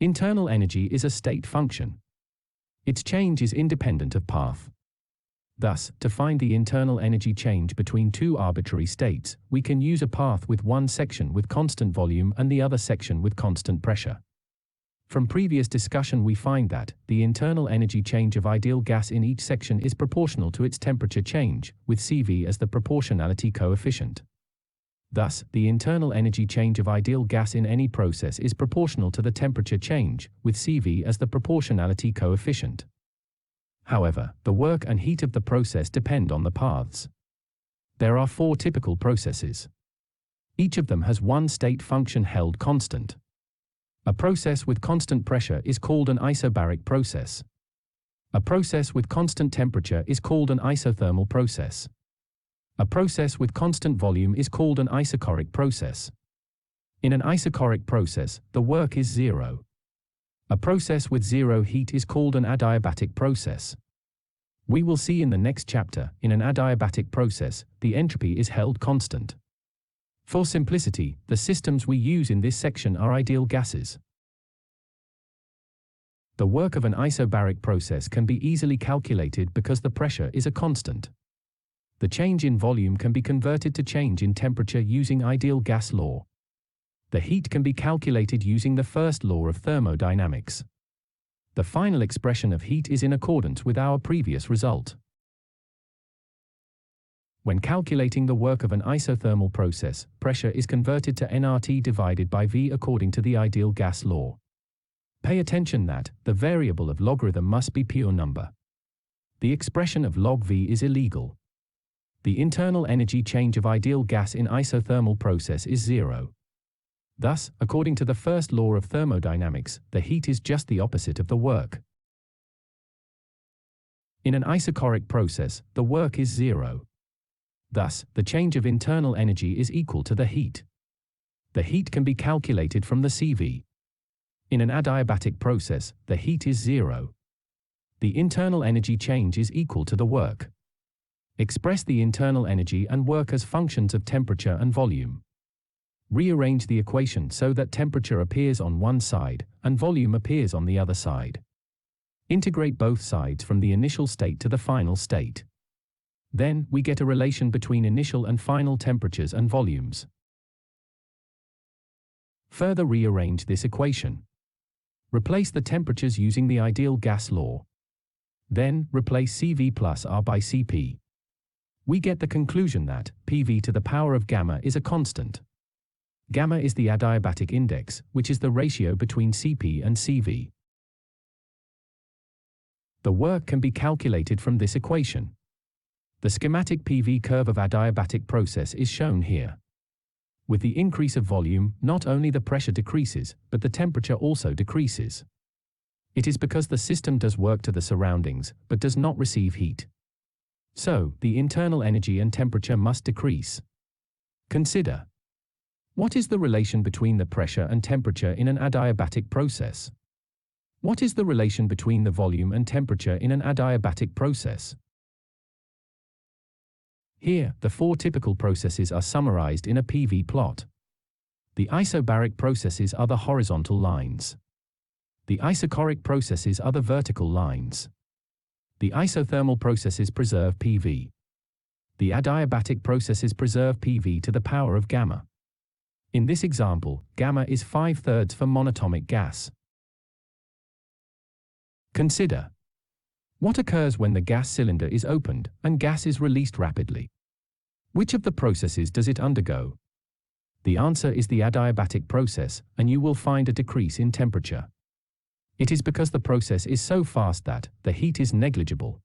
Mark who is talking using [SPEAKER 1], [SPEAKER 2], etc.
[SPEAKER 1] Internal energy is a state function. Its change is independent of path. Thus, to find the internal energy change between two arbitrary states, we can use a path with one section with constant volume and the other section with constant pressure. From previous discussion we find that the internal energy change of ideal gas in each section is proportional to its temperature change, with CV as the proportionality coefficient. Thus, the internal energy change of ideal gas in any process is proportional to the temperature change, with CV as the proportionality coefficient. However, the work and heat of the process depend on the paths. There are 4 typical processes. Each of them has one state function held constant. A process with constant pressure is called an isobaric process. A process with constant temperature is called an isothermal process. A process with constant volume is called an isochoric process. In an isochoric process, the work is zero. A process with zero heat is called an adiabatic process. We will see in the next chapter, in an adiabatic process, the entropy is held constant. For simplicity, the systems we use in this section are ideal gases. The work of an isobaric process can be easily calculated because the pressure is a constant. The change in volume can be converted to change in temperature using ideal gas law. The heat can be calculated using the first law of thermodynamics. The final expression of heat is in accordance with our previous result. When calculating the work of an isothermal process, pressure is converted to nRT divided by V according to the ideal gas law. Pay attention that the variable of logarithm must be pure number. The expression of log V is illegal. The internal energy change of ideal gas in isothermal process is zero. Thus, according to the first law of thermodynamics, the heat is just the opposite of the work. In an isochoric process, the work is zero. Thus, the change of internal energy is equal to the heat. The heat can be calculated from the CV. In an adiabatic process, the heat is zero. The internal energy change is equal to the work. Express the internal energy and work as functions of temperature and volume. Rearrange the equation so that temperature appears on one side and volume appears on the other side. Integrate both sides from the initial state to the final state. Then, we get a relation between initial and final temperatures and volumes. Further rearrange this equation. Replace the temperatures using the ideal gas law. Then, replace CV plus R by Cp. We get the conclusion that PV to the power of gamma is a constant. Gamma is the adiabatic index, which is the ratio between Cp and Cv. The work can be calculated from this equation. The schematic PV curve of adiabatic process is shown here. With the increase of volume, not only the pressure decreases, but the temperature also decreases. It is because the system does work to the surroundings, but does not receive heat. So, the internal energy and temperature must decrease. Consider. What is the relation between the pressure and temperature in an adiabatic process? What is the relation between the volume and temperature in an adiabatic process? Here, the 4 typical processes are summarized in a PV plot. The isobaric processes are the horizontal lines. The isochoric processes are the vertical lines. The isothermal processes preserve PV. The adiabatic processes preserve PV to the power of gamma. In this example, gamma is 5/3 for monatomic gas. Consider. What occurs when the gas cylinder is opened and gas is released rapidly? Which of the processes does it undergo? The answer is the adiabatic process, and you will find a decrease in temperature. It is because the process is so fast that the heat is negligible.